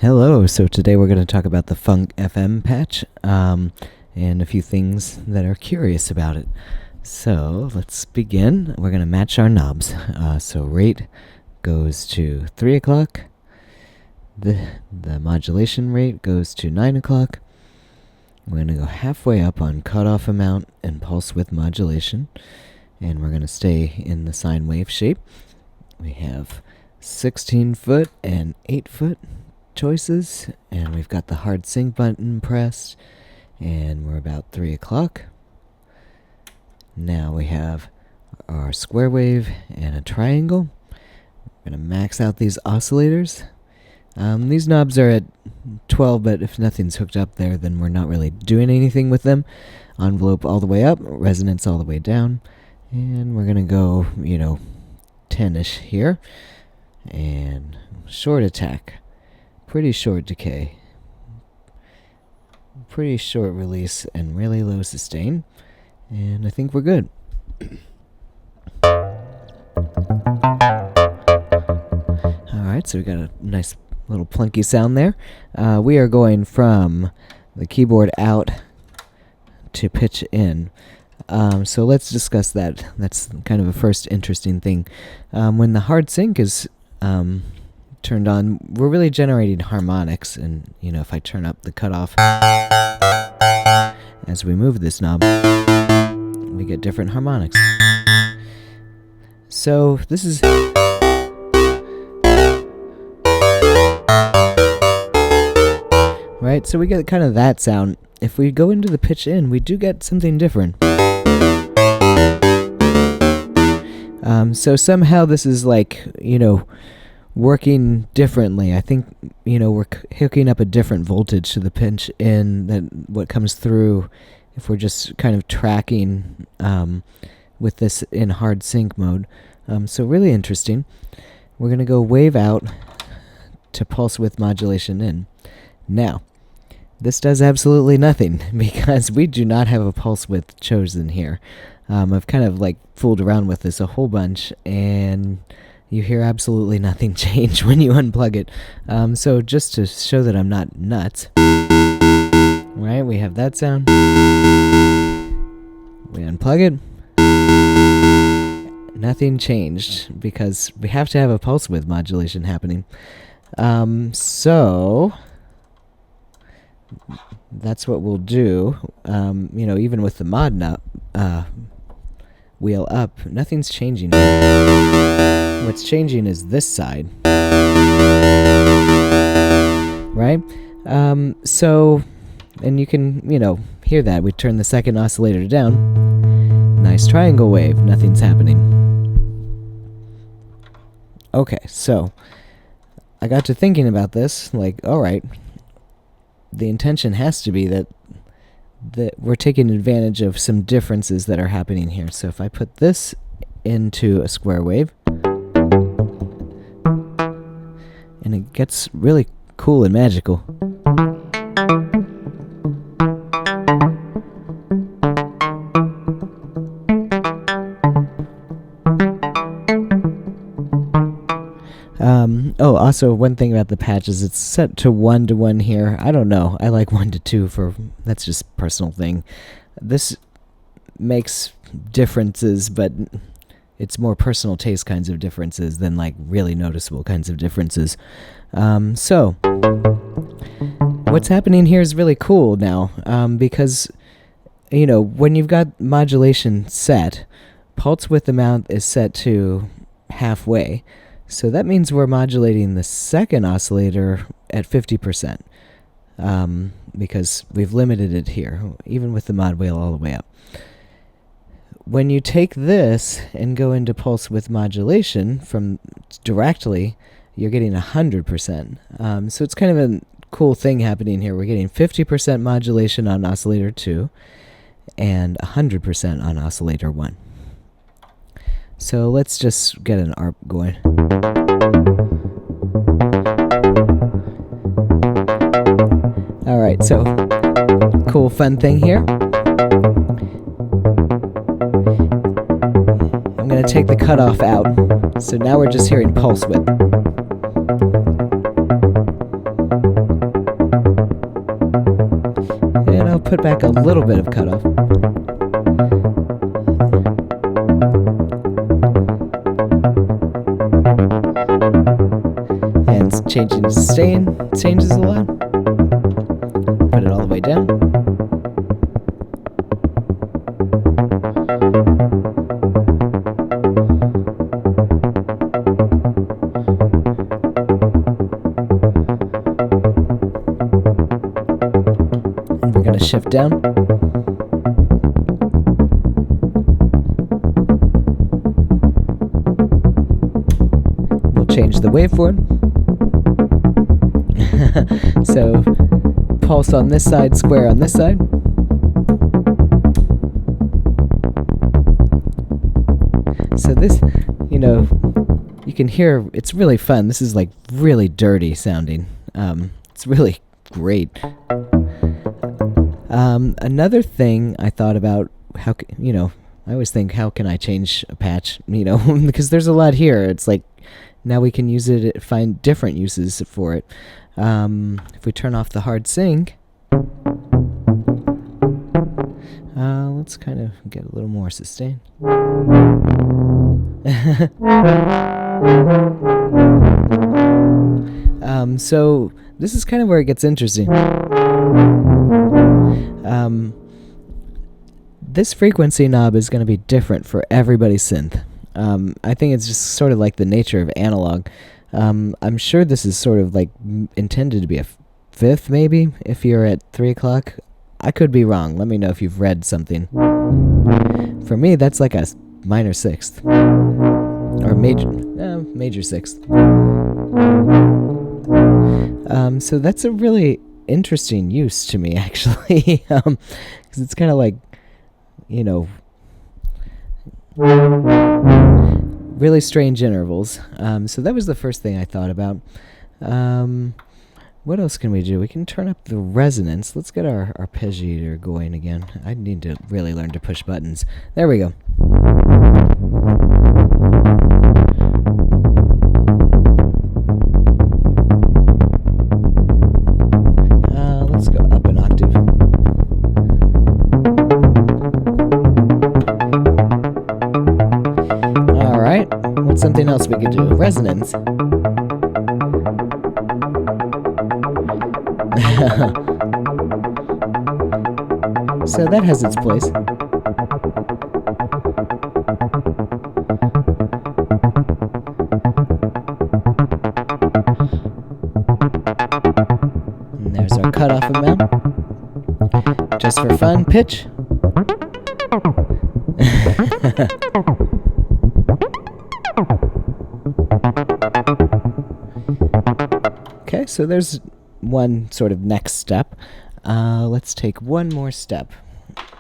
Hello, so today we're going to talk about the Funk FM patch and a few things that are curious about it. So let's begin. We're going to match our knobs. So rate goes to 3 o'clock. The modulation rate goes to 9 o'clock. We're going to go halfway up on cutoff amount and pulse width modulation. And we're going to stay in the sine wave shape. We have 16 foot and 8 foot choices, and we've got the hard sync button pressed, and we're about 3 o'clock. Now we have our square wave and a triangle. We're going to max out these oscillators. These knobs are at 12, but if nothing's hooked up there, then we're not really doing anything with them. Envelope all the way up, resonance all the way down, and we're going to go, 10-ish here. And short attack. Pretty short decay, pretty short release, and really low sustain, and I think we're good. Alright, so we got a nice little plunky sound there. We are going from the keyboard out to pitch in. So let's discuss that. That's kind of a first interesting thing. When the hard sync is turned on, we're really generating harmonics, and if I turn up the cutoff as we move this knob, we get different harmonics. So this is right, so we get kind of that sound. If we go into the pitch in, we do get something different. So somehow this is like, working differently. I think, we're hooking up a different voltage to the pinch in than what comes through if we're just kind of tracking with this in hard sync mode. So really interesting. We're going to go wave out to pulse width modulation in. Now, this does absolutely nothing because we do not have a pulse width chosen here. I've kind of fooled around with this a whole bunch, and you hear absolutely nothing change when you unplug it. So just to show that I'm not nuts, right, we have that sound. We unplug it. Nothing changed because we have to have a pulse width modulation happening. So that's what we'll do. Even with the mod knob, wheel up, nothing's changing. What's changing is this side, right? So, and you can, hear that. We turn the second oscillator down. Nice triangle wave. Nothing's happening. Okay, so I got to thinking about this. All right, the intention has to be that we're taking advantage of some differences that are happening here. So if I put this into a square wave, and it gets really cool and magical. Also one thing about the patch is it's set to 1-to-1 here. I don't know. I like 1-to-2 that's just personal thing. This makes differences, but it's more personal taste kinds of differences than really noticeable kinds of differences. So what's happening here is really cool now, because when you've got modulation set, pulse width amount is set to halfway. So that means we're modulating the second oscillator at 50%, because we've limited it here, even with the mod wheel all the way up. When you take this and go into pulse width modulation from directly, you're getting 100%. So it's kind of a cool thing happening here. We're getting 50% modulation on oscillator 2 and 100% on oscillator 1. So let's just get an ARP going. Alright, so cool fun thing here. I'm going to take the cutoff out. So now we're just hearing pulse width. put back a little bit of cutoff. And changing to sustain changes a lot. Put it all the way down. And we're going to shift down. We'll change the waveform. So pulse on this side, square on this side. So this, you know, you can hear, it's really fun. This is like really dirty sounding. It's really great. Another thing I thought about, how, you know, I always think, how can I change a patch, you know, because there's a lot here. It's like, now we can use it, find different uses for it. If we turn off the hard sync, let's kind of get a little more sustain. So this is kind of where it gets interesting. This frequency knob is going to be different for everybody's synth. I think it's just sort of like the nature of analog. I'm sure this is sort of like intended to be a fifth, maybe, if you're at 3 o'clock. I could be wrong. Let me know if you've read something. For me, that's like a minor sixth. Or major sixth. So that's a really interesting use to me, actually. 'Cause it's kind of like, you know, really strange intervals. So that was the first thing I thought about. What else can we do? We can turn up the resonance. Let's get our arpeggiator going again. I need to really learn to push buttons. There we go. Let's go up an octave. Alright, what's something else we could do? Resonance. So that has its place. And there's our cutoff amount. Just for fun, pitch. Okay, so there's one sort of next step. Let's take one more step.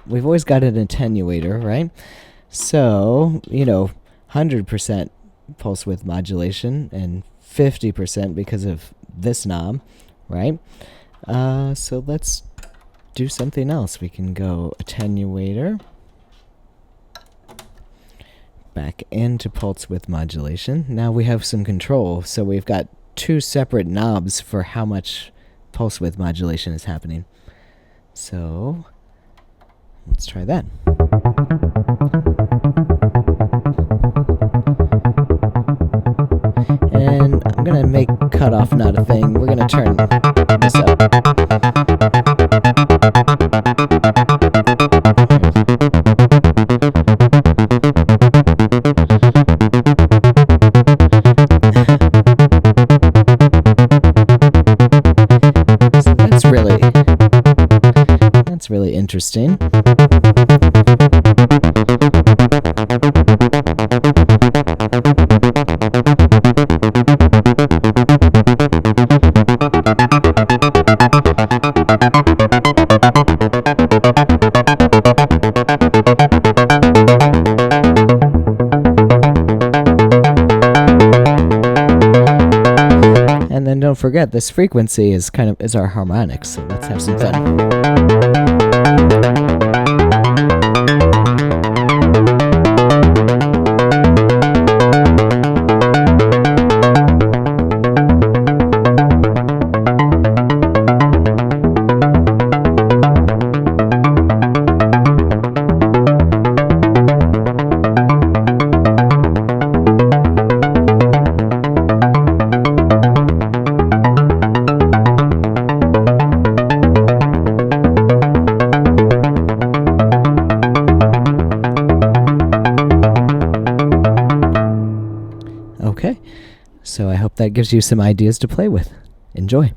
We've always got an attenuator, right? So, you know, 100% pulse width modulation and 50% because of this knob, right? So let's do something else. We can go attenuator, back into pulse width modulation. Now we have some control, so we've got two separate knobs for how much pulse width modulation is happening. So let's try that. And I'm going to make cutoff not a thing. We're going to turn this up. That's really interesting. And then don't forget, this frequency is our harmonics, so let's have some fun. So I hope that gives you some ideas to play with. Enjoy.